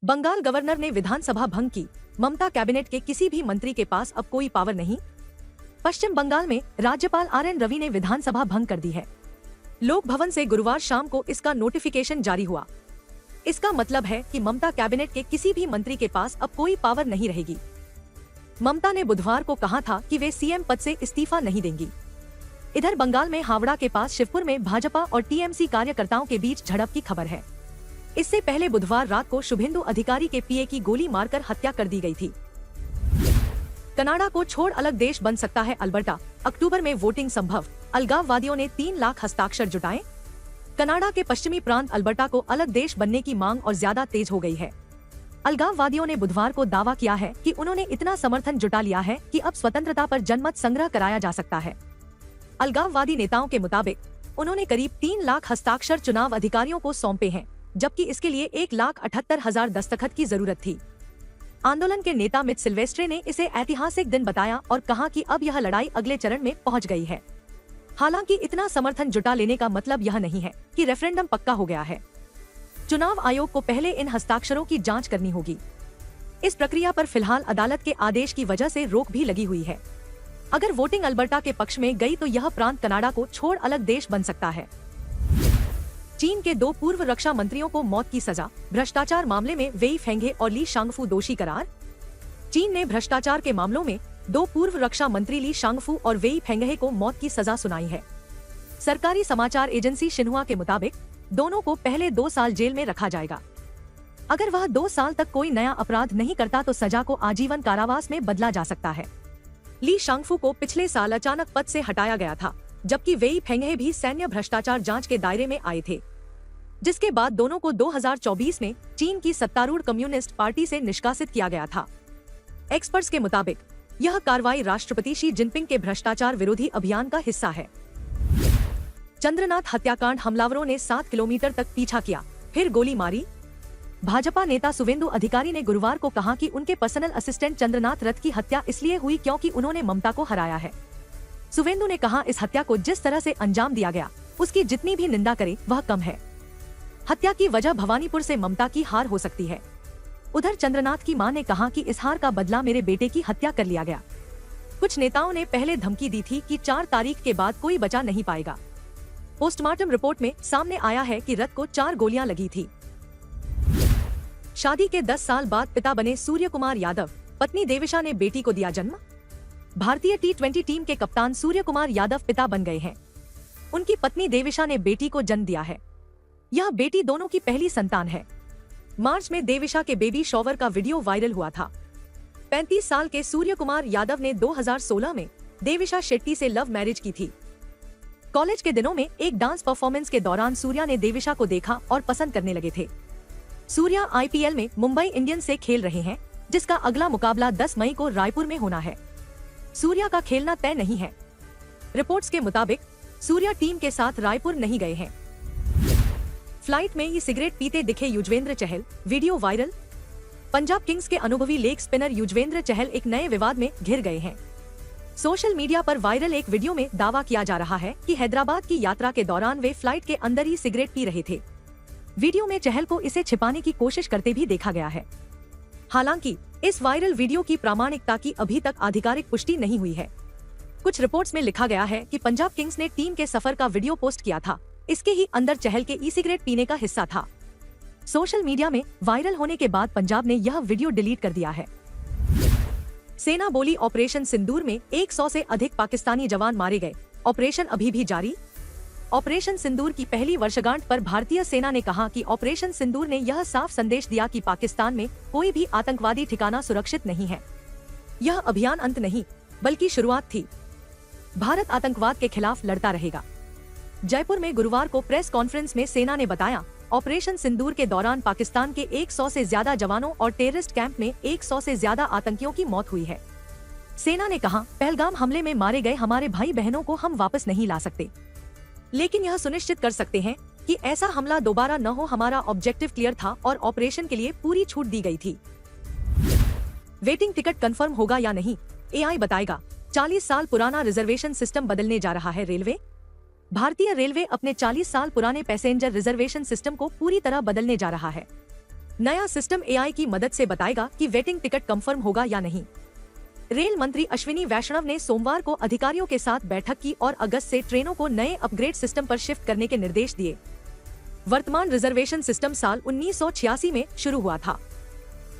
Bengal governor ने विधानसभा भंग की, ममता कैबिनेट के किसी भी मंत्री के पास अब कोई पावर नहीं। पश्चिम बंगाल में राज्यपाल RN रवि ने विधानसभा भंग कर दी है। लोक भवन से गुरुवार शाम को इसका नोटिफिकेशन जारी हुआ। इसका मतलब है कि ममता कैबिनेट के किसी भी मंत्री के पास अब कोई पावर नहीं रहेगी। ममता ने बुधवार को कहा था कि वे CM पद से इस्तीफा नहीं देंगी। इधर बंगाल में हावड़ा के पास शिवपुर में भाजपा और TMC कार्यकर्ताओं के बीच झड़प की खबर है। इससे पहले बुधवार रात को शुभेंदु अधिकारी के PA की गोली मारकर हत्या कर दी गई थी। कनाडा को छोड़ अलग देश बन सकता है अल्बर्टा, अक्टूबर में वोटिंग संभव, अलगाववादियों ने 3 लाख हस्ताक्षर जुटाए। कनाडा के पश्चिमी प्रांत अल्बर्टा को अलग देश बनने की मांग और ज्यादा तेज हो गई है। अलगाववादियों ने बुधवार को दावा किया है कि उन्होंने इतना समर्थन जुटा लिया है कि अब स्वतंत्रता पर जनमत संग्रह कराया जा सकता है। अलगाववादी नेताओं के मुताबिक उन्होंने करीब 3 लाख हस्ताक्षर चुनाव अधिकारियों को सौंपे हैं, जबकि इसके लिए 1,78,000 दस्तखत की जरूरत थी। आंदोलन के नेता मित सिल्वेस्ट्रे ने इसे ऐतिहासिक दिन बताया और कहा कि अब यह लड़ाई अगले चरण में पहुंच गई है। हालांकि इतना समर्थन जुटा लेने का मतलब यह नहीं है कि रेफरेंडम पक्का हो गया है। चुनाव आयोग को पहले इन हस्ताक्षरों की जांच करनी होगी। इस प्रक्रिया पर फिलहाल अदालत के आदेश की वजह से रोक भी लगी हुई है। अगर वोटिंग अल्बर्टा के पक्ष में गई तो यह प्रांत कनाडा को छोड़ अलग देश बन सकता है। चीन के 2 पूर्व रक्षा मंत्रियों को मौत की सजा, भ्रष्टाचार मामले में वेई फेंघे और ली शांगफू दोषी करार। चीन ने भ्रष्टाचार के मामलों में 2 पूर्व रक्षा मंत्री ली शांगफू और वेई फेंघे को मौत की सजा सुनाई है। सरकारी समाचार एजेंसी शिन्हुआ के मुताबिक दोनों को पहले 2 साल जेल में रखा जाएगा। अगर वह 2 साल तक कोई नया अपराध नहीं करता तो सजा को आजीवन कारावास में बदला जा सकता है। ली शांगफू को पिछले साल अचानक पद से हटाया गया था, जबकि वेई फेंघे भी सैन्य भ्रष्टाचार जांच के दायरे में आए थे, जिसके बाद दोनों को 2024 में चीन की सत्तारूढ़ कम्युनिस्ट पार्टी से निष्कासित किया गया था। एक्सपर्ट्स के मुताबिक यह कार्रवाई राष्ट्रपति शी जिनपिंग के भ्रष्टाचार विरोधी अभियान का हिस्सा है। चंद्रनाथ हत्याकांड हमलावरों ने 7 किलोमीटर तक पीछा किया, फिर गोली मारी। भाजपा नेता शुभेंदु अधिकारी ने गुरुवार को कहा कि उनके पर्सनल असिस्टेंट चंद्रनाथ रथ की हत्या इसलिए हुई क्योंकि उन्होंने ममता को हराया है। शुभेंदु ने कहा, इस हत्या को जिस तरह से अंजाम दिया गया उसकी जितनी भी निंदा करे वह कम है। हत्या की वजह भवानीपुर से ममता की हार हो सकती है। उधर चंद्रनाथ की मां ने कहा कि इस हार का बदला मेरे बेटे की हत्या कर लिया गया। कुछ नेताओं ने पहले धमकी दी थी कि 4 तारीख के बाद कोई बचा नहीं पाएगा। पोस्टमार्टम रिपोर्ट में सामने आया है कि रथ को 4 गोलियां लगी थी। शादी के 10 साल बाद पिता बने सूर्य कुमार यादव, पत्नी देविशा ने बेटी को दिया जन्म। भारतीय T20 टीम के कप्तान सूर्य कुमार यादव पिता बन गए हैं। उनकी पत्नी देविशा ने बेटी को जन्म दिया है। यह बेटी दोनों की पहली संतान है। मार्च में देविशा के बेबी शॉवर का वीडियो वायरल हुआ था। 35 साल के सूर्य कुमार यादव ने 2016 में देविशा शेट्टी से लव मैरिज की थी। कॉलेज के दिनों में एक डांस परफॉर्मेंस के दौरान सूर्या ने देविशा को देखा और पसंद करने लगे थे। सूर्या IPL में मुंबई इंडियंस से खेल रहे हैं, जिसका अगला मुकाबला 10 मई को रायपुर में होना है। सूर्या का खेलना तय नहीं है। रिपोर्ट्स के मुताबिक सूर्या टीम के साथ रायपुर नहीं गए हैं। फ्लाइट में ही सिगरेट पीते दिखे Yuzvendra Chahal, video viral. Punjab Kings के अनुभवी लेग स्पिनर युजवेंद्र चहल एक नए विवाद में घिर गए हैं। सोशल मीडिया पर वायरल एक वीडियो में दावा किया जा रहा है कि हैदराबाद की यात्रा के दौरान वे फ्लाइट के अंदर ही सिगरेट पी रहे थे। वीडियो में चहल को इसे छिपाने की कोशिश करते भी देखा गया है। हालांकि इस वायरल वीडियो की प्रामाणिकता की अभी तक आधिकारिक पुष्टि नहीं हुई है। कुछ रिपोर्ट्स में लिखा गया है कि पंजाब किंग्स ने टीम के सफर का वीडियो पोस्ट किया था। इसके ही अंदर चहल के सिगरेट पीने का हिस्सा था। सोशल मीडिया में वायरल होने के बाद पंजाब ने यह वीडियो डिलीट कर दिया है। सेना बोली, ऑपरेशन सिंदूर में 100 से अधिक पाकिस्तानी जवान मारे गए, ऑपरेशन अभी भी जारी। ऑपरेशन सिंदूर की पहली वर्षगांठ पर भारतीय सेना ने कहा कि ऑपरेशन सिंदूर ने यह साफ संदेश दिया कि पाकिस्तान में कोई भी आतंकवादी ठिकाना सुरक्षित नहीं है। यह अभियान अंत नहीं बल्कि शुरुआत थी। भारत आतंकवाद के खिलाफ लड़ता रहेगा। जयपुर में गुरुवार को प्रेस कॉन्फ्रेंस में सेना ने बताया, ऑपरेशन सिंदूर के दौरान पाकिस्तान के 100 से ज्यादा जवानों और टेररिस्ट कैंप में 100 से ज्यादा आतंकियों की मौत हुई है। सेना ने कहा, पहलगाम हमले में मारे गए हमारे भाई बहनों को हम वापस नहीं ला सकते, लेकिन यह सुनिश्चित कर सकते हैं कि ऐसा हमला दोबारा न हो। हमारा ऑब्जेक्टिव क्लियर था और ऑपरेशन के लिए पूरी छूट दी गई थी। वेटिंग टिकट कंफर्म होगा या नहीं, AI बताएगा। 40 साल पुराना रिजर्वेशन सिस्टम बदलने जा रहा है रेलवे। भारतीय रेलवे अपने 40 साल पुराने पैसेंजर रिजर्वेशन सिस्टम को पूरी तरह बदलने जा रहा है। नया सिस्टम एआई की मदद से बताएगा कि वेटिंग टिकट कंफर्म होगा या नहीं। रेल मंत्री अश्विनी वैष्णव ने सोमवार को अधिकारियों के साथ बैठक की और अगस्त से ट्रेनों को नए अपग्रेड सिस्टम पर शिफ्ट करने के निर्देश दिए। वर्तमान रिजर्वेशन सिस्टम साल 1986 में शुरू हुआ था।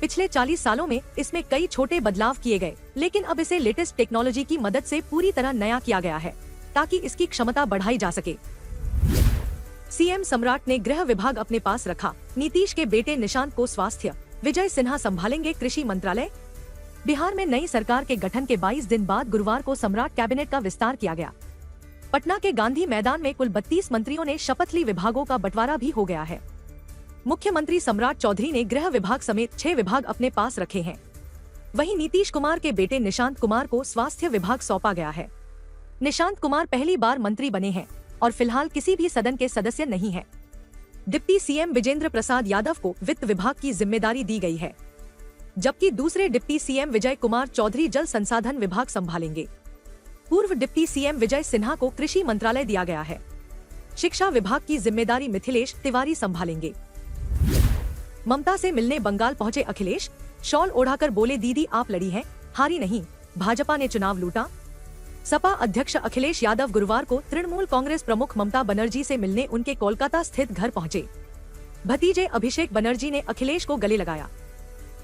पिछले 40 सालों में इसमें कई छोटे बदलाव किए गए, लेकिन अब इसे लेटेस्ट टेक्नोलॉजी की मदद से पूरी तरह नया किया गया है ताकि इसकी क्षमता बढ़ाई जा सके। सीएम सम्राट ने गृह विभाग अपने पास रखा। नीतीश के बेटे निशांत को स्वास्थ्य, विजय सिन्हा संभालेंगे कृषि मंत्रालय। बिहार में नई सरकार के गठन के 22 दिन बाद गुरुवार को सम्राट कैबिनेट का विस्तार किया गया। पटना के गांधी मैदान में कुल 32 मंत्रियों ने शपथ ली। विभागों का बंटवारा भी हो गया है। मुख्यमंत्री सम्राट चौधरी ने गृह विभाग समेत 6 विभाग अपने पास रखे हैं। वहीं नीतीश कुमार के बेटे निशांत कुमार को स्वास्थ्य विभाग सौंपा गया है। निशांत कुमार पहली बार मंत्री बने हैं और फिलहाल किसी भी सदन के सदस्य नहीं है। डिप्टी सीएम विजेंद्र प्रसाद यादव को वित्त विभाग की जिम्मेदारी दी गई है, जबकि दूसरे डिप्टी सीएम विजय कुमार चौधरी जल संसाधन विभाग संभालेंगे। पूर्व डिप्टी सीएम विजय सिन्हा को कृषि मंत्रालय दिया गया है। शिक्षा विभाग की जिम्मेदारी मिथिलेश तिवारी संभालेंगे। ममता से मिलने बंगाल पहुंचे अखिलेश, शॉल ओढ़ाकर बोले दीदी आप लड़ी हैं, हारी नहीं, भाजपा ने चुनाव लूटा। सपा अध्यक्ष अखिलेश यादव गुरुवार को तृणमूल कांग्रेस प्रमुख ममता बनर्जी से मिलने उनके कोलकाता स्थित घर पहुंचे। भतीजे अभिषेक बनर्जी ने अखिलेश को गले लगाया।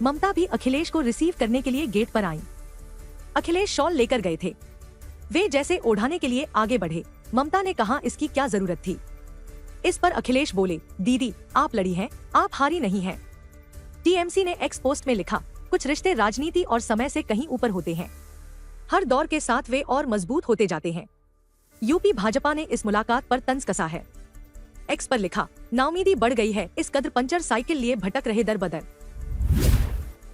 ममता भी अखिलेश को रिसीव करने के लिए गेट पर आईं। अखिलेश शॉल लेकर गए थे। वे जैसे ओढ़ाने के लिए आगे बढ़े। ममता ने कहा इसकी क्या जरूरत थी। इस पर अखिलेश बोले दीदी आप लड़ी हैं, आप हारी नहीं हैं। टीएमसी ने एक्स पोस्ट में लिखा, कुछ रिश्ते राजनीति और समय से कहीं ऊपर होते हैं। हर दौर के साथ वे और मजबूत होते जाते हैं। यूपी भाजपा ने इस मुलाकात पर तंज कसा है। एक्स पर लिखा, नाउमीदी बढ़ गई है, इस कदर पंचर साइकिल लिए भटक रहे दर बदर।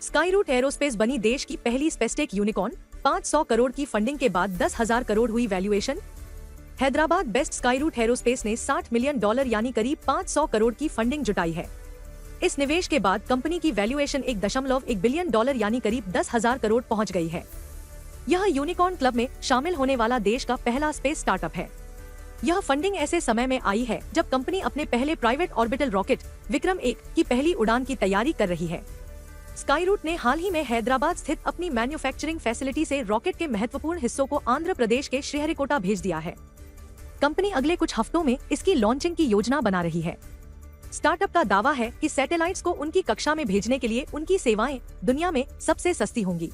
स्काईरूट एरोस्पेस बनी देश की पहली स्पेसटेक यूनिकॉर्न। 500 करोड़ की फंडिंग के बाद 10,000 करोड़ हुई valuation. Hyderabad based Skyroot aerospace ने $60 मिलियन यानी करीब 500 करोड़ की फंडिंग जुटाई है। इस निवेश के बाद कंपनी की वैल्यूएशन $1.1 बिलियन यानी करीब 10,000 करोड़ पहुंच गई है। यह यूनिकॉर्न क्लब में शामिल होने वाला देश का पहला स्पेस स्टार्टअप है। यह फंडिंग ऐसे समय में आई है जब कंपनी अपने पहले प्राइवेट ऑर्बिटल रॉकेट विक्रम 1 की पहली उड़ान की तैयारी कर रही है। स्काईरूट ने हाल ही में हैदराबाद स्थित अपनी मैन्युफैक्चरिंग फैसिलिटी से रॉकेट के महत्वपूर्ण हिस्सों को आंध्र प्रदेश के श्रीहरिकोटा भेज दिया है। कंपनी अगले कुछ हफ्तों में इसकी लॉन्चिंग की योजना बना रही है। स्टार्टअप का दावा है कि सैटेलाइट्स को उनकी कक्षा में भेजने के लिए उनकी सेवाएं दुनिया में सबसे सस्ती होंगी।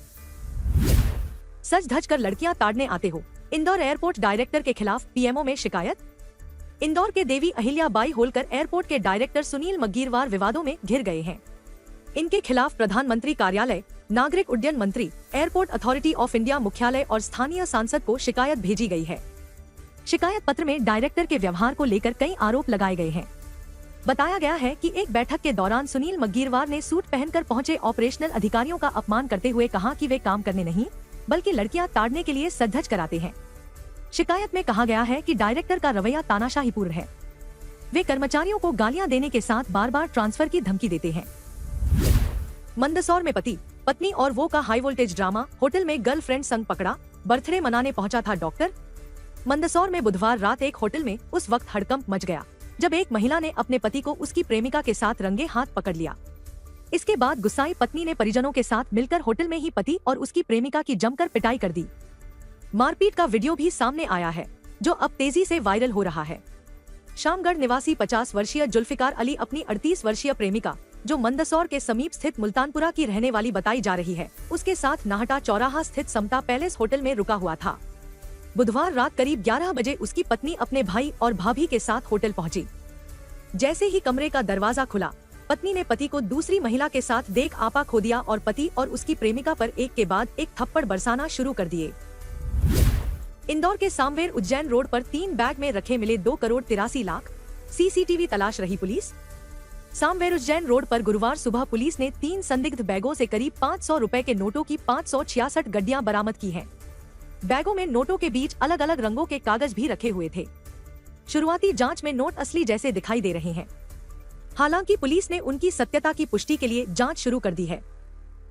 सज धज कर लड़कियां ताड़ने आते हो, इंदौर एयरपोर्ट डायरेक्टर के खिलाफ पीएमओ में शिकायत। इंदौर के देवी अहिल्याबाई होलकर एयरपोर्ट के डायरेक्टर सुनील मग्गीरवार विवादों में घिर गए हैं। इनके खिलाफ प्रधानमंत्री कार्यालय, नागरिक उड्डयन मंत्री, एयरपोर्ट अथॉरिटी ऑफ इंडिया मुख्यालय और स्थानीय सांसद को शिकायत भेजी गई है। शिकायत पत्र में डायरेक्टर के व्यवहार को लेकर कई आरोप लगाए गए हैं। बताया गया है कि एक बैठक के दौरान सुनील मग्गीरवार ने सूट पहनकर पहुंचे ऑपरेशनल अधिकारियों का अपमान करते हुए कहा कि वे काम करने नहीं बल्कि लड़कियां ताड़ने के लिए सज धज कराते हैं। शिकायत में कहा गया है कि डायरेक्टर का रवैया तानाशाहीपूर्ण है। वे कर्मचारियों को गालियां देने के साथ बार बार ट्रांसफर की धमकी देते हैं। मंदसौर में पति, पत्नी और वो का हाई वोल्टेज ड्रामा। होटल में गर्लफ्रेंड संग पकड़ा, बर्थडे मनाने पहुंचा था डॉक्टर। मंदसौर में बुधवार रात एक होटल में उस वक्त हड़कंप मच गया जब एक महिला ने अपने पति को उसकी प्रेमिका के साथ रंगे हाथ पकड़ लिया। इसके बाद गुस्साई पत्नी ने परिजनों के साथ मिलकर होटल में ही पति और उसकी प्रेमिका की जमकर पिटाई कर दी। मारपीट का वीडियो भी सामने आया है जो अब तेजी से वायरल हो रहा है। शामगढ़ निवासी 50 वर्षीय जुल्फिकार अली अपनी 38 वर्षीय प्रेमिका, जो मंदसौर के समीप स्थित मुल्तानपुरा की रहने वाली बताई जा रही है, उसके साथ नाहटा चौराहा स्थित समता पैलेस होटल में रुका हुआ था। बुधवार रात करीब 11 बजे उसकी पत्नी अपने भाई और भाभी के साथ होटल पहुंची। जैसे ही कमरे का दरवाजा खुला, पत्नी ने पति को दूसरी महिला के साथ देख आपा खो दिया और पति और उसकी प्रेमिका पर एक के बाद एक थप्पड़ बरसाना शुरू कर दिए। इंदौर के सामवेर उज्जैन रोड पर 3 बैग में रखे मिले 2 करोड़ 83 लाख। सीसीटीवी तलाश रही पुलिस। सामवेर उज्जैन रोड पर गुरुवार सुबह पुलिस ने 3 संदिग्ध बैगों से करीब 500 रुपए के नोटों की 566 गड्डियां बरामद की हैं। बैगों में नोटों के बीच अलग अलग रंगों के कागज भी रखे हुए थे। शुरुआती जांच में नोट असली जैसे दिखाई दे रहे हैं। हालांकि पुलिस ने उनकी सत्यता की पुष्टि के लिए जांच शुरू कर दी है।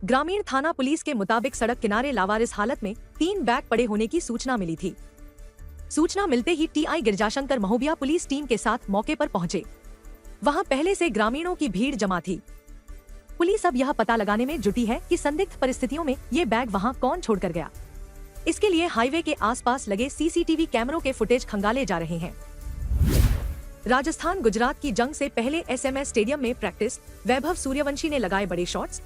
ग्रामीण थाना पुलिस के मुताबिक सड़क किनारे लावारिस हालत में 3 बैग पड़े होने की सूचना मिली थी। सूचना मिलते ही TI Girijashankar Mahobiya police team के साथ मौके पर पहुंचे। वहां पहले से ग्रामीणों की भीड़ जमा थी। पुलिस अब यह पता लगाने में जुटी है कि संदिग्ध परिस्थितियों में ये बैग वहां कौन छोड़कर गया। इसके लिए हाईवे के आसपास लगे सीसीटीवी कैमरों के फुटेज खंगाले जा रहे हैं। राजस्थान गुजरात की जंग से पहले एसएमएस स्टेडियम में प्रैक्टिस, वैभव सूर्यवंशी ने लगाए बड़े शॉट्स।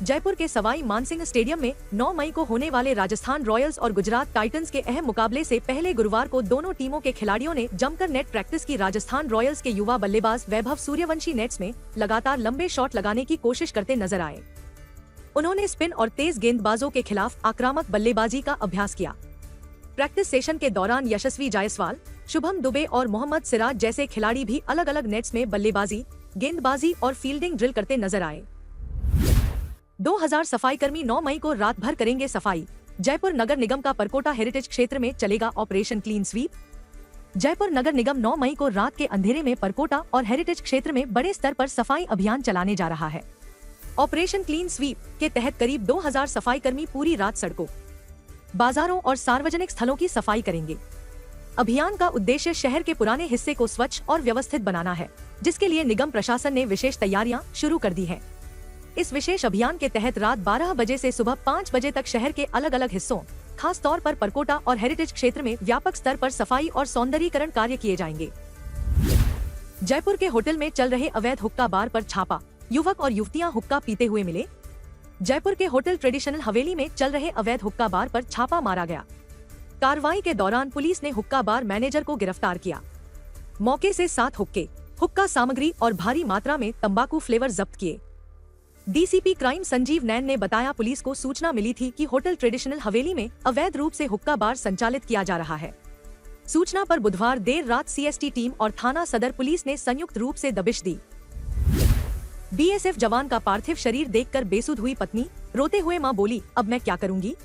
जयपुर के सवाई मानसिंह स्टेडियम में 9 मई को होने वाले राजस्थान रॉयल्स और गुजरात टाइटंस के अहम मुकाबले से पहले गुरुवार को दोनों टीमों के खिलाड़ियों ने जमकर नेट प्रैक्टिस की। राजस्थान रॉयल्स के युवा बल्लेबाज वैभव सूर्यवंशी नेट्स में लगातार लंबे शॉट लगाने की कोशिश करते नजर आए। उन्होंने स्पिन और तेज गेंदबाजों के खिलाफ आक्रामक बल्लेबाजी का अभ्यास किया। प्रैक्टिस सेशन के दौरान यशस्वी जायसवाल, शुभम दुबे और मोहम्मद सिराज जैसे खिलाड़ी भी अलग अलग नेट्स में बल्लेबाजी, गेंदबाजी और फील्डिंग ड्रिल करते नजर आए। 2000 सफाई कर्मी 9 मई को रात भर करेंगे सफाई। जयपुर नगर निगम का परकोटा हेरिटेज क्षेत्र में चलेगा ऑपरेशन क्लीन स्वीप। जयपुर नगर निगम 9 मई को रात के अंधेरे में परकोटा और हेरिटेज क्षेत्र में बड़े स्तर पर सफाई अभियान चलाने जा रहा है। ऑपरेशन क्लीन स्वीप के तहत करीब 2000 सफाई कर्मी पूरी रात सड़कों, बाजारों और सार्वजनिक स्थलों की सफाई करेंगे। अभियान का उद्देश्य शहर के पुराने हिस्से को स्वच्छ और व्यवस्थित बनाना है, जिसके लिए निगम प्रशासन ने विशेष तैयारियां शुरू कर दी हैं। इस विशेष अभियान के तहत रात 12 बजे से सुबह 5 बजे तक शहर के अलग अलग हिस्सों, खास तौर पर परकोटा और हेरिटेज क्षेत्र में व्यापक स्तर पर सफाई और सौंदर्यीकरण कार्य किए जाएंगे। जयपुर के होटल में चल रहे अवैध हुक्का बार पर छापा, युवक और युवतियां हुक्का पीते हुए मिले। जयपुर के होटल ट्रेडिशनल हवेली में चल रहे अवैध हुक्का बार पर छापा मारा गया। कार्रवाई के दौरान पुलिस ने हुक्का बार मैनेजर को गिरफ्तार किया। मौके से 7 हुक्के, हुक्का सामग्री और भारी मात्रा में तंबाकू फ्लेवर जब्त किए। डीसीपी क्राइम संजीव नैन ने बताया, पुलिस को सूचना मिली थी कि होटल ट्रेडिशनल हवेली में अवैध रूप से हुक्का बार संचालित किया जा रहा है। सूचना पर बुधवार देर रात सीएसटी टीम और थाना सदर पुलिस ने संयुक्त रूप से दबिश दी। बीएसएफ जवान का पार्थिव शरीर देखकर बेसुध हुई पत्नी, रोते हुए मां बोली, अब मैं क्या करूंगी।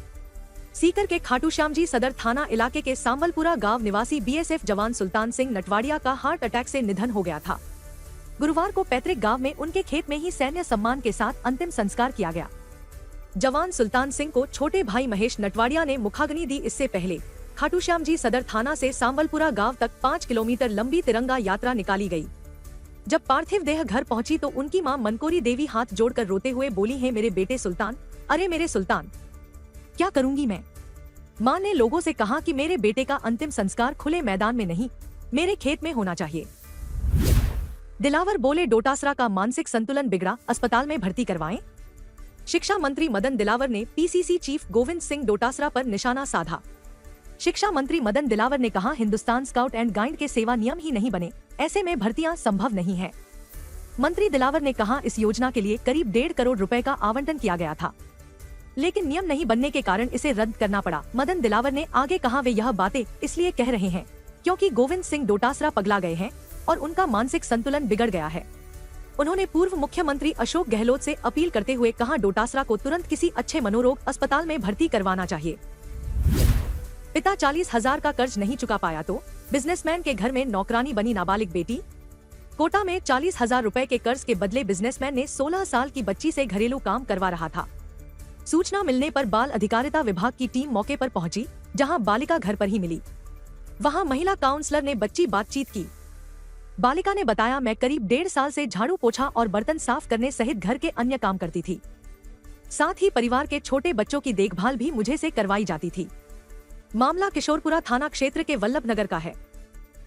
सीकर के खाटूश्यामजी सदर थाना इलाके के सांबलपुरा गांव निवासी बीएसएफ जवान सुल्तान सिंह नटवाड़िया का हार्ट अटैक से निधन हो गया था। गुरुवार को पैतृक गांव में उनके खेत में ही सैन्य सम्मान के साथ अंतिम संस्कार किया गया। जवान सुल्तान सिंह को छोटे भाई महेश नटवाड़िया ने मुखाग्नि दी। इससे पहले खाटूश्यामजी सदर थाना से सांबलपुरा गांव तक 5 किलोमीटर लंबी तिरंगा यात्रा निकाली गई। जब पार्थिव देह घर पहुंची तो उनकी मां मनकोरी देवी हाथ जोड़कर रोते हुए बोली, है मेरे बेटे सुल्तान, अरे मेरे सुल्तान, क्या करूंगी मैं। मां ने लोगों से कहा कि मेरे बेटे का अंतिम संस्कार खुले मैदान में नहीं, मेरे खेत में होना चाहिए। दिलावर बोले, डोटासरा का मानसिक संतुलन बिगड़ा, अस्पताल में भर्ती करवाएं। शिक्षा मंत्री मदन दिलावर ने पीसीसी चीफ गोविंद सिंह डोटासरा पर निशाना साधा। शिक्षा मंत्री मदन दिलावर ने कहा, हिंदुस्तान स्काउट एंड गाइड के सेवा नियम ही नहीं बने, ऐसे में भर्तियां संभव नहीं है। मंत्री दिलावर ने कहा, इस योजना के लिए करीब 1.5 करोड़ रुपए का आवंटन किया गया था, लेकिन नियम नहीं बनने के कारण इसे रद्द करना पड़ा। मदन दिलावर ने आगे कहा, वे यह बातें इसलिए कह रहे हैं क्योंकि गोविंद सिंह डोटासरा पगला गए हैं और उनका मानसिक संतुलन बिगड़ गया है। उन्होंने पूर्व मुख्यमंत्री अशोक गहलोत से अपील करते हुए कहा, डोटासरा को तुरंत किसी अच्छे मनोरोग अस्पताल में भर्ती करवाना चाहिए। पिता 40,000 का कर्ज नहीं चुका पाया तो बिजनेसमैन के घर में नौकरानी बनी नाबालिग बेटी। कोटा में 40,000 रुपए के कर्ज के बदले बिजनेसमैन ने 16 साल की बच्ची से घरेलू काम करवा रहा था। सूचना मिलने पर बाल अधिकारिता विभाग की टीम मौके पर पहुंची, जहां बालिका घर पर ही मिली। वहां महिला काउंसलर ने बच्ची बातचीत की। बालिका ने बताया, मैं करीब 1.5 साल से झाड़ू पोछा और बर्तन साफ करने सहित घर के अन्य काम करती थी। साथ ही परिवार के छोटे बच्चों की देखभाल भी मुझे से करवाई जाती थी। मामला किशोरपुरा थाना क्षेत्र के वल्लभ नगर का है।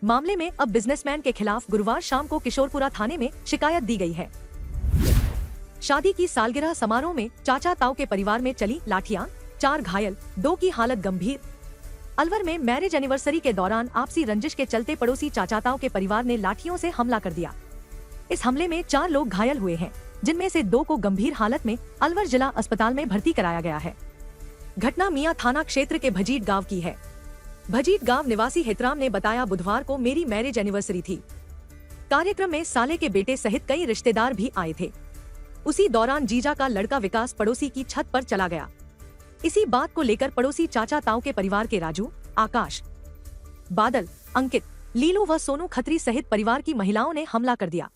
मामले में अब बिजनेसमैन के खिलाफ गुरुवार शाम को किशोरपुरा थाने में शिकायत दी गई है। शादी की सालगिरह समारोह में चाचा ताऊ के परिवार में चली लाठियां, 4 घायल, 2 की हालत गंभीर। अलवर में मैरिज एनिवर्सरी के दौरान आपसी रंजिश के चलते पड़ोसी चाचा ताऊ के परिवार ने लाठियों से हमला कर दिया। इस हमले में 4 लोग घायल हुए हैं, जिनमें से 2 को गंभीर हालत में अलवर जिला अस्पताल में भर्ती कराया गया है। घटना मियां थाना क्षेत्र के भजीट गांव की है। भजीट गांव निवासी हितराम ने बताया, बुधवार को मेरी मैरिज एनिवर्सरी थी। कार्यक्रम में साले के बेटे सहित कई रिश्तेदार भी आए थे। उसी दौरान जीजा का लड़का विकास पड़ोसी की छत पर चला गया। इसी बात को लेकर पड़ोसी चाचा ताऊ के परिवार के राजू, आकाश, बादल, अंकित, लीलू व सोनू खत्री सहित परिवार की महिलाओं ने हमला कर दिया।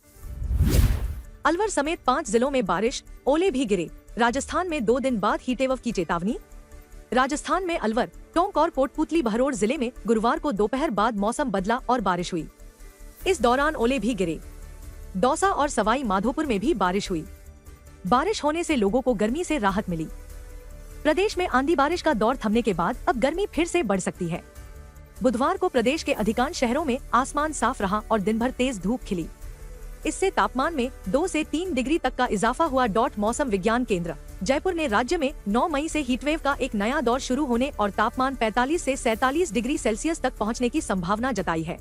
अलवर समेत 5 जिलों में बारिश, ओले भी गिरे। राजस्थान में 2 दिन बाद हीटवेव की चेतावनी। राजस्थान में अलवर, टोंक और कोटपुतली बहरोड जिले में गुरुवार को दोपहर बाद मौसम बदला और बारिश हुई। इस दौरान ओले भी गिरे। दौसा और सवाई माधोपुर में भी बारिश हुई। बारिश होने से लोगों को गर्मी से राहत मिली। प्रदेश में आंधी बारिश का दौर थमने के बाद अब गर्मी फिर से बढ़ सकती है। बुधवार को प्रदेश के अधिकांश शहरों में आसमान साफ रहा और दिन भर तेज धूप खिली। इससे तापमान में 2 से 3 डिग्री तक का इजाफा हुआ। मौसम विज्ञान केंद्र जयपुर ने राज्य में 9 मई से हीटवेव का एक नया दौर शुरू होने और तापमान 45 से 47 डिग्री सेल्सियस तक पहुंचने की संभावना जताई है।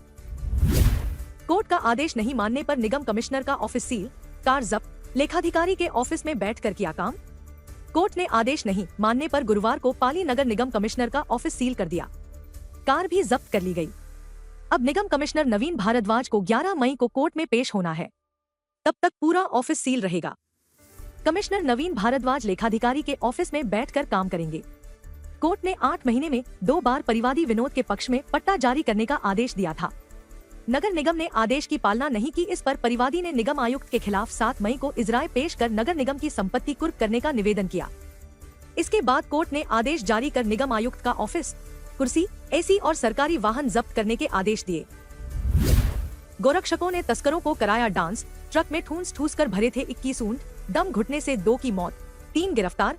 कोर्ट का आदेश नहीं मानने पर निगम कमिश्नर का ऑफिस सील, कार जब्त, लेखाधिकारी के ऑफिस में बैठकर किया काम। कोर्ट ने आदेश नहीं मानने पर गुरुवार को पाली नगर निगम कमिश्नर का ऑफिस सील कर दिया, कार भी जब्त कर ली गई। अब निगम कमिश्नर नवीन भारद्वाज को 11 मई को कोर्ट में पेश होना है, तब तक पूरा ऑफिस सील रहेगा। कमिश्नर नवीन भारद्वाज लेखाधिकारी के ऑफिस में बैठकर काम करेंगे। कोर्ट ने 8 महीने में 2 बार परिवादी विनोद के पक्ष में पट्टा जारी करने का आदेश दिया था। नगर निगम ने आदेश की पालना नहीं की। इस पर परिवादी ने निगम आयुक्त के खिलाफ 7 मई को इजराय पेश कर नगर निगम की संपत्ति कुर्क करने का निवेदन किया। इसके बाद कोर्ट ने आदेश जारी कर निगम आयुक्त का ऑफिस, कुर्सी, एसी और सरकारी वाहन जब्त करने के आदेश दिए। गोरक्षकों ने तस्करों को कराया डांस, ट्रक में ठूस कर भरे थे 21 ऊंट, दम घुटने से 2 की मौत, 3 गिरफ्तार।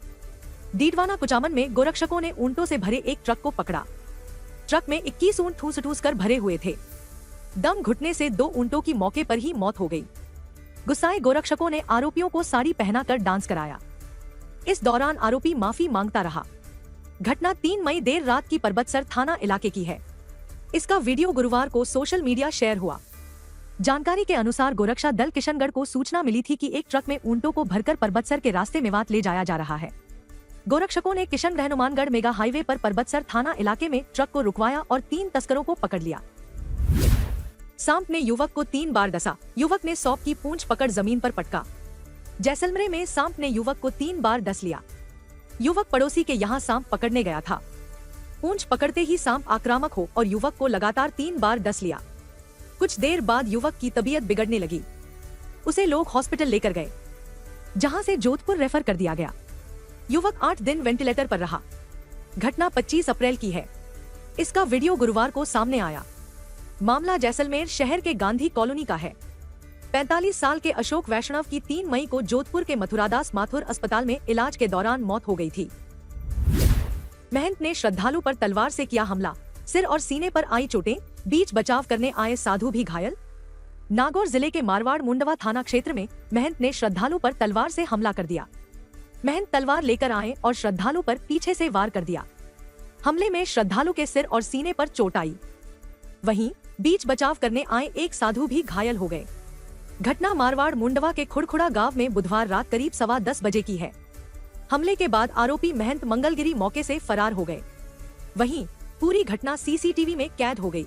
डीडवाना कुचामन में गोरक्षकों ने ऊंटों से भरे एक ट्रक को पकड़ा। ट्रक में 21 ऊंट ठूस कर भरे हुए थे। दम घुटने से 2 ऊंटों की मौके पर ही मौत हो गई। गुस्साए गोरक्षकों ने आरोपियों को साड़ी पहनाकर डांस कराया। इस दौरान आरोपी माफी मांगता रहा। घटना 3 मई देर रात की परबतसर थाना इलाके की है। इसका वीडियो गुरुवार को सोशल मीडिया शेयर हुआ। जानकारी के अनुसार गोरक्षा दल किशनगढ़ को सूचना मिली थी कि एक ट्रक में ऊंटों को भरकर परबतसर के रास्ते मेवात ले जाया जा रहा है। गोरक्षकों ने किशन हनुमानगढ़ मेगा हाईवे पर परबतसर थाना इलाके में ट्रक को रुकवाया और 3 तस्करों को पकड़ लिया। सांप ने युवक को 3 बार डसा, युवक ने सौंप की पूंछ पकड़ जमीन पर पटका। जैसलमेर में सांप ने युवक को 3 बार डस लिया। युवक पड़ोसी के यहाँ सांप पकड़ने गया था। पूंछ पकड़ते ही सांप आक्रामक हो और युवक को लगातार 3 बार डस लिया। कुछ देर बाद युवक की तबीयत बिगड़ने लगी। उसे लोग हॉस्पिटल लेकर गए, जहां से जोधपुर रेफर कर दिया गया। युवक 8 दिन वेंटिलेटर पर रहा। घटना 25 अप्रैल की है। इसका वीडियो गुरुवार को सामने आया। मामला जैसलमेर शहर के गांधी कॉलोनी का है। 45 साल के अशोक वैष्णव की 3 मई को जोधपुर के मथुरादास माथुर अस्पताल में इलाज के दौरान मौत हो गई थी। महंत ने श्रद्धालु पर तलवार से किया हमला, सिर और सीने पर आई चोटें, बीच बचाव करने आए साधु भी घायल। नागौर जिले के मारवाड़ मुंडवा थाना क्षेत्र में महंत ने श्रद्धालु पर तलवार से हमला कर दिया। महंत तलवार लेकर आए और श्रद्धालु पर पीछे से वार कर दिया। हमले में श्रद्धालु के सिर और सीने पर चोट आई। वहीं बीच बचाव करने आए एक साधु भी घायल हो गए। घटना मारवाड़ मुंडवा के खुड़खुड़ा गांव में बुधवार रात करीब 10:15 बजे की है। हमले के बाद आरोपी महंत मंगलगिरी मौके से फरार हो गए। वहीं पूरी घटना सीसीटीवी में कैद हो गई।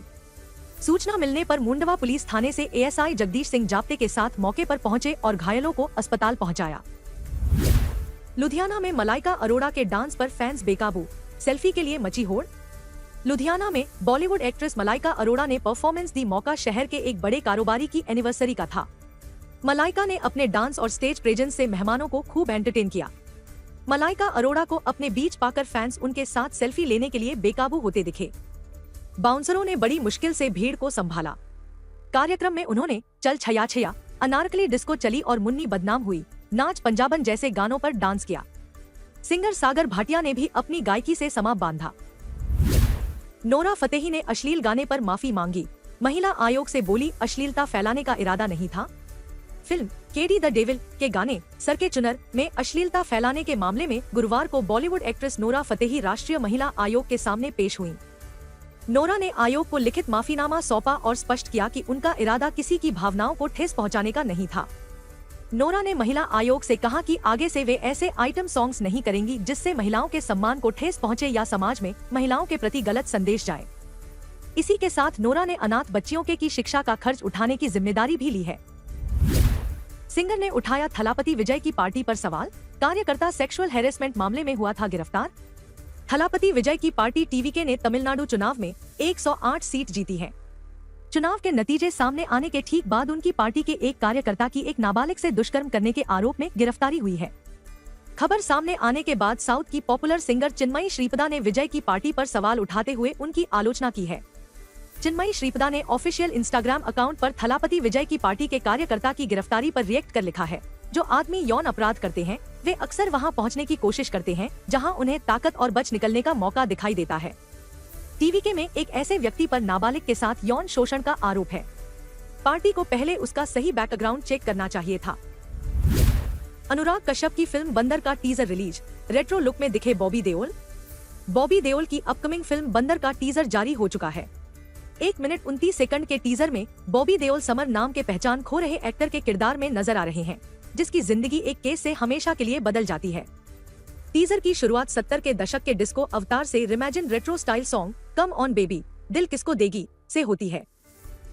सूचना मिलने पर मुंडवा पुलिस थाने से एएसआई जगदीश सिंह जाप्ते के साथ मौके पर पहुंचे और घायलों को अस्पताल पहुंचाया। लुधियाना में मलाइका अरोड़ा के डांस पर फैंस बेकाबू, सेल्फी के लिए मची होड़। लुधियाना में बॉलीवुड एक्ट्रेस मलाइका अरोड़ा ने परफॉर्मेंस दी। मौका शहर के एक बड़े कारोबारी की एनिवर्सरी का था। मलाइका ने अपने डांस और स्टेज प्रेजेंस से मेहमानों को खूब एंटरटेन किया। मलाइका अरोड़ा को अपने बीच पाकर फैंस उनके साथ सेल्फी लेने के लिए बेकाबू होते दिखे। बाउंसरों ने बड़ी मुश्किल से भीड़ को संभाला। कार्यक्रम में उन्होंने चल छया छया, अनारकली डिस्को चली और मुन्नी बदनाम हुई, नाच पंजाबन जैसे गानों पर डांस किया। सिंगर सागर भाटिया ने भी अपनी गायकी से समा बांधा। नोरा फतेही ने अश्लील गाने पर माफी मांगी। महिला आयोग से बोली, अश्लीलता फैलाने का इरादा नहीं था। फिल्म केडी द डेविल के गाने सर के चुनर में अश्लीलता फैलाने के मामले में गुरुवार को बॉलीवुड एक्ट्रेस नोरा फतेही राष्ट्रीय महिला आयोग के सामने पेश हुई। नोरा ने आयोग को लिखित माफीनामा सौंपा और स्पष्ट किया कि उनका इरादा किसी की भावनाओं को ठेस पहुंचाने का नहीं था। नोरा ने महिला आयोग से कहा कि आगे से वे ऐसे आइटम सॉन्ग्स नहीं करेंगी जिससे महिलाओं के सम्मान को ठेस पहुंचे या समाज में महिलाओं के प्रति गलत संदेश जाए। इसी के साथ नोरा ने अनाथ बच्चियों की शिक्षा का खर्च उठाने की जिम्मेदारी भी ली है। सिंगर ने उठाया थलापति विजय की पार्टी पर सवाल। कार्यकर्ता सेक्सुअल हैरेसमेंट मामले में हुआ था गिरफ्तार। थलापति विजय की पार्टी टीवीके ने तमिलनाडु चुनाव में 108 सीट जीती है। चुनाव के नतीजे सामने आने के ठीक बाद उनकी पार्टी के एक कार्यकर्ता की एक नाबालिग से दुष्कर्म करने के आरोप में गिरफ्तारी हुई है। खबर सामने आने के बाद साउथ की पॉपुलर सिंगर चिन्मयी श्रीपदा ने विजय की पार्टी पर सवाल उठाते हुए उनकी आलोचना की है। चिन्मयी श्रीपदा ने ऑफिशियल इंस्टाग्राम अकाउंट पर थलापति विजय की पार्टी के कार्यकर्ता की गिरफ्तारी पर रिएक्ट कर लिखा है। जो आदमी यौन अपराध करते हैं वे अक्सर वहां पहुंचने की कोशिश करते हैं जहां उन्हें ताकत और बच निकलने का मौका दिखाई देता है। टीवीके में एक ऐसे व्यक्ति पर नाबालिग के साथ यौन शोषण का आरोप है। पार्टी को पहले उसका सही बैकग्राउंड चेक करना चाहिए था। अनुराग कश्यप की फिल्म बंदर का टीजर रिलीज, रेट्रो लुक में दिखे बॉबी देओल। बॉबी देओल की अपकमिंग फिल्म बंदर का टीजर जारी हो चुका है। 1 मिनट 29 सेकंड के टीजर में बॉबी देओल समर नाम के पहचान खो रहे एक्टर के किरदार में नजर आ रहे हैं, जिसकी जिंदगी एक केस से हमेशा के लिए बदल जाती है। टीजर की शुरुआत 70 के दशक के डिस्को अवतार से reimagine retro style song come on baby दिल किसको देगी से होती है।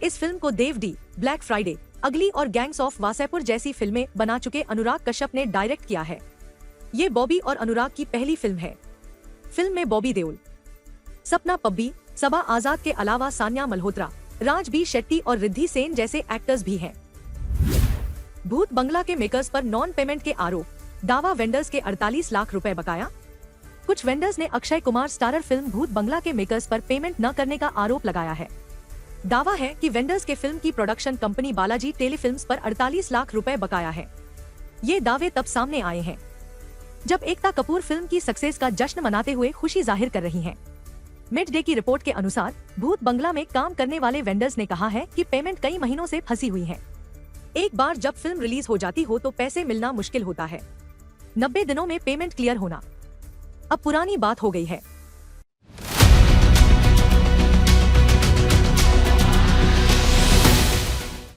इस फिल्म को देव डी, ब्लैक फ्राइडे, अगली और गैंग्स ऑफ वासेपुर जैसी फिल्में बना चुके अनुराग कश्यप ने डायरेक्ट किया है। ये बॉबी और अनुराग की पहली फिल्म है। फिल्म में बॉबी देओल, सपना पब्बी, सबा आजाद के अलावा सान्या मल्होत्रा, राज बी शेट्टी और रिद्धि सेन जैसे एक्टर्स भी हैं। भूत बंगला के मेकर्स पर नॉन पेमेंट के आरोप, दावा वेंडर्स के 48 लाख रुपए बकाया। कुछ वेंडर्स ने अक्षय कुमार स्टारर फिल्म भूत बंगला के मेकर्स पर पेमेंट न करने का आरोप लगाया है। दावा है कि वेंडर्स के फिल्म की प्रोडक्शन कंपनी बालाजी टेलीफिल्म्स पर 48 लाख रुपए बकाया है। ये दावे तब सामने आए हैं जब एकता कपूर फिल्म की सक्सेस का जश्न मनाते हुए खुशी जाहिर कर रही हैं। मिड डे की रिपोर्ट के अनुसार भूत बंगला में काम करने वाले वेंडर्स ने कहा है कि पेमेंट कई महीनों से फंसी हुई है। एक बार जब फिल्म रिलीज हो जाती हो तो पैसे मिलना मुश्किल होता है। 90 दिनों में पेमेंट क्लियर होना अब पुरानी बात हो गई है।